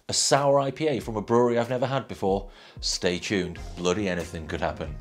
A sour IPA from a brewery I've never had before? Stay tuned, bloody anything could happen.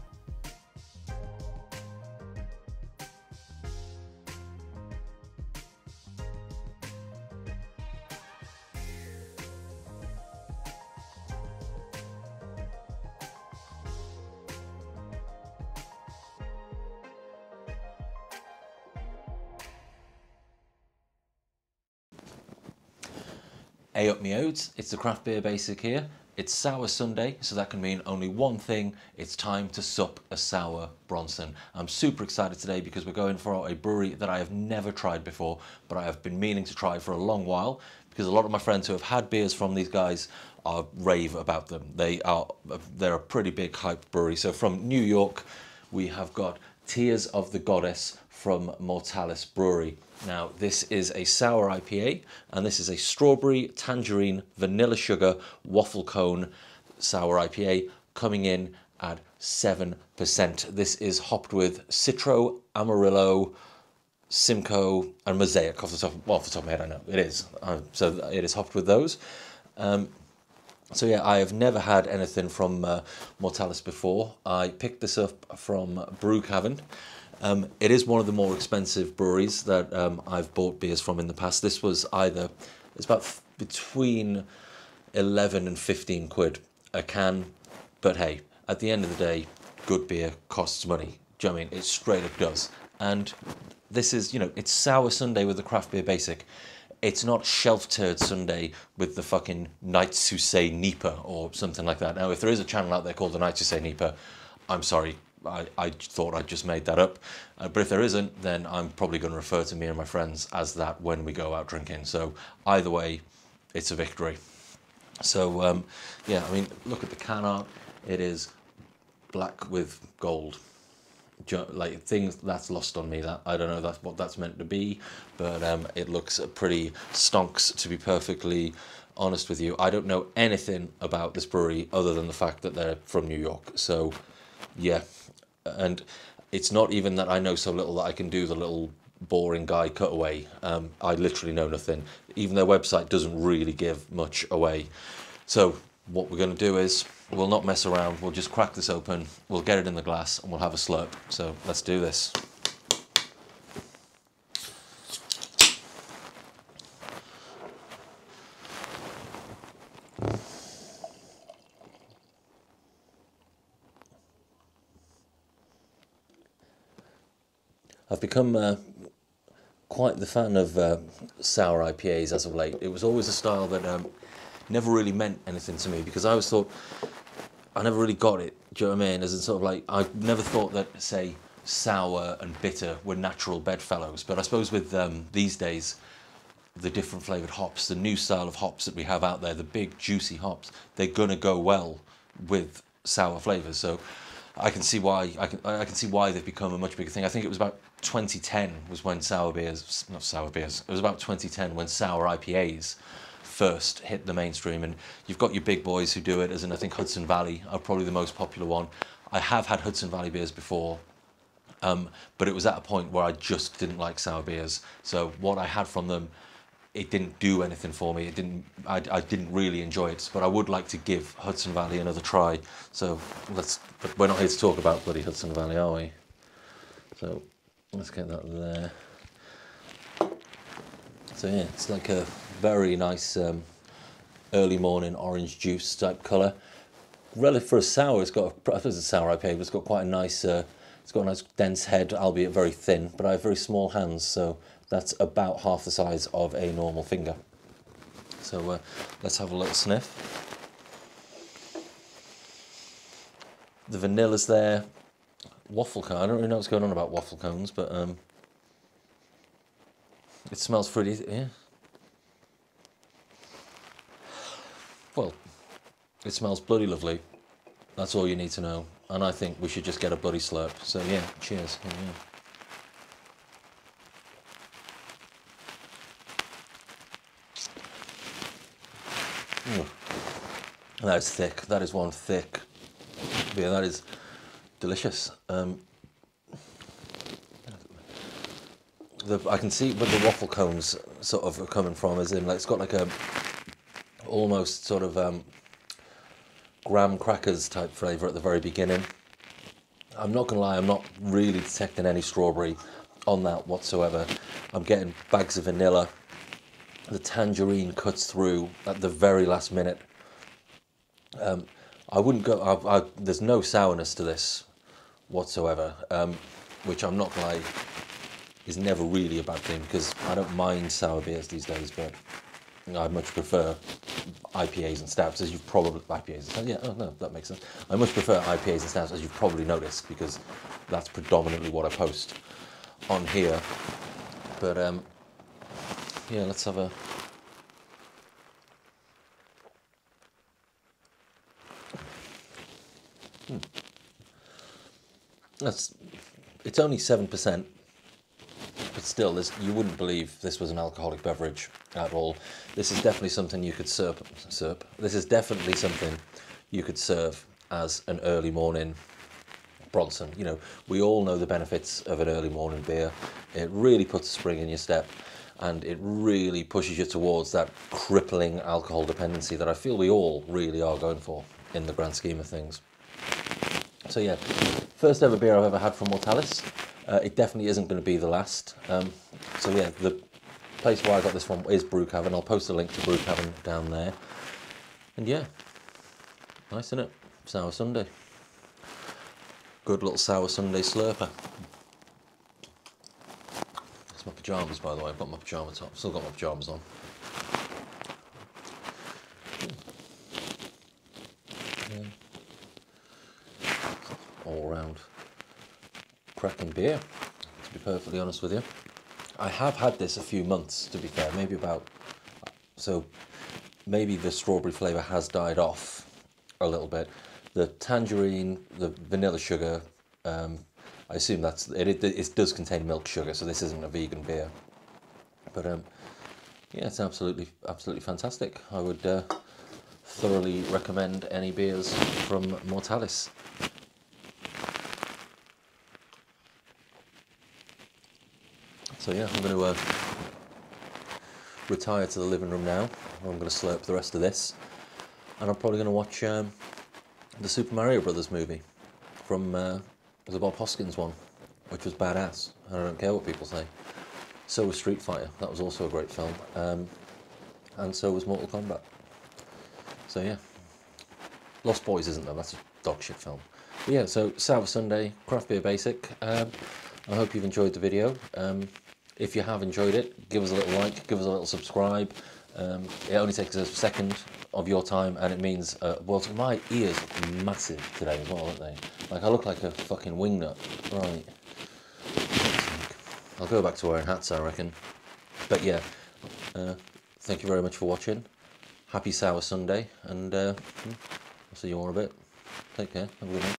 Hey up me oats, it's the Craft Beer Basic here. It's Sour Sunday, so that can mean only one thing. It's time to sup a sour Bronson. I'm super excited today because we're going for a brewery that I have never tried before, but I have been meaning to try for a long while because a lot of my friends who have had beers from these guys are rave about them. They're a pretty big hype brewery. So from New York, we have got Tears of the Goddess from Mortalis Brewery. Now, this is a sour IPA, and this is a strawberry, tangerine, vanilla sugar, waffle cone sour IPA coming in at 7%. This is hopped with Citro, Amarillo, Simcoe, and Mosaic. Off the top of my head, I know it is. So it is hopped with those. So yeah, I have never had anything from Mortalis before. I picked this up from Brew Cavern. It is one of the more expensive breweries that I've bought beers from in the past. This was it's about between 11 and 15 quid a can. But hey, at the end of the day, good beer costs money. Do you know what I mean? It straight up does. And this is, it's Sour Sunday with the Craft Beer Basic. It's not Shelf Turd Sunday with the fucking Knights Who Say Nipa or something like that. Now, if there is a channel out there called the Knights Who Say Nipa, I'm sorry. I thought I just made that up. But if there isn't, then I'm probably going to refer to me and my friends as that when we go out drinking. So either way, it's a victory. So, yeah, I mean, look at the can art. It is black with gold. Like things that's lost on me. That I don't know what that's meant to be, but it looks pretty stonks, to be perfectly honest with you. I don't know anything about this brewery other than the fact that they're from New York. So yeah, and it's not even that I know so little that I can do the little boring guy cutaway. I literally know nothing. Even their website doesn't really give much away. So what we're going to do is we'll not mess around. We'll just crack this open. We'll get it in the glass and we'll have a slurp. So let's do this. I've become quite the fan of sour IPAs as of late. It was always a style that never really meant anything to me because I always thought I never really got it. Do you know what I mean? As in sort of like, I never thought that, say, sour and bitter were natural bedfellows. But I suppose with these days, the different flavoured hops, the new style of hops that we have out there, the big juicy hops, they're gonna go well with sour flavours. So I can see why I can see why they've become a much bigger thing. I think it was about 2010 was when it was about 2010 when sour IPAs first hit the mainstream, and you've got your big boys who do it, as in I think Hudson Valley are probably the most popular one. I have had Hudson Valley beers before, but it was at a point where I just didn't like sour beers. So what I had from them, it didn't do anything for me. I didn't really enjoy it, but I would like to give Hudson Valley another try. So but we're not here to talk about bloody Hudson Valley, are we? So let's get that there. So yeah, it's like a very nice early morning orange juice type colour. Relative for a sour, I suppose it's a sour IPA, but it's got quite a nice, it's got a nice dense head, albeit very thin, but I have very small hands, so that's about half the size of a normal finger. So let's have a little sniff. The vanilla's there. Waffle cone, I don't really know what's going on about waffle cones, but it smells pretty, yeah. Well, it smells bloody lovely. That's all you need to know. And I think we should just get a bloody slurp. So yeah, cheers. Yeah. That is thick. That is one thick beer. That is delicious. I can see where the waffle cones sort of are coming from, as in like it's got like a almost sort of graham crackers type flavour at the very beginning. I'm not gonna lie, I'm not really detecting any strawberry on that whatsoever. I'm getting bags of vanilla. The tangerine cuts through at the very last minute. I wouldn't go, there's no sourness to this whatsoever, which I'm not gonna lie, is never really a bad thing, because I don't mind sour beers these days, but I much prefer IPAs and stouts, as you've probably, that makes sense. I much prefer IPAs and stouts, as you've probably noticed, because that's predominantly what I post on here. But yeah, let's have a... It's only 7%, but still, you wouldn't believe this was an alcoholic beverage at all. This is definitely something you could serve. This is definitely something you could serve as an early morning Bronson. You know, we all know the benefits of an early morning beer. It really puts a spring in your step, and it really pushes you towards that crippling alcohol dependency that I feel we all really are going for in the grand scheme of things. So yeah, first ever beer I've ever had from Mortalis. It definitely isn't going to be the last. So yeah, the place where I got this from is Brew Cavern. I'll post a link to Brew Cavern down there. And yeah, nice, isn't it? Sour Sunday. Good little Sour Sunday slurper. That's my pyjamas, by the way. I've got my pyjama top. Still got my pyjamas on. Yeah. All round cracking beer, to be perfectly honest with you. I have had this a few months, to be fair, maybe the strawberry flavour has died off a little bit. The tangerine, the vanilla sugar, I assume it does contain milk sugar, so this isn't a vegan beer. But yeah, it's absolutely fantastic. I would thoroughly recommend any beers from Mortalis. So yeah, I'm going to retire to the living room now. I'm going to slurp the rest of this, and I'm probably going to watch the Super Mario Brothers movie from the Bob Hoskins one, which was badass. I don't care what people say. So was Street Fighter. That was also a great film, and so was Mortal Kombat. So yeah, Lost Boys isn't though. That's a dog shit film. But yeah, so Sour Sunday, craft beer basic. I hope you've enjoyed the video. If you have enjoyed it, give us a little like, give us a little subscribe. It only takes a second of your time, and it means, well, my ears look massive today as well, aren't they? Like, I look like a fucking wingnut. Right. I'll go back to wearing hats, I reckon. But yeah, thank you very much for watching. Happy Sour Sunday, and I'll see you all in a bit. Take care. Have a good night.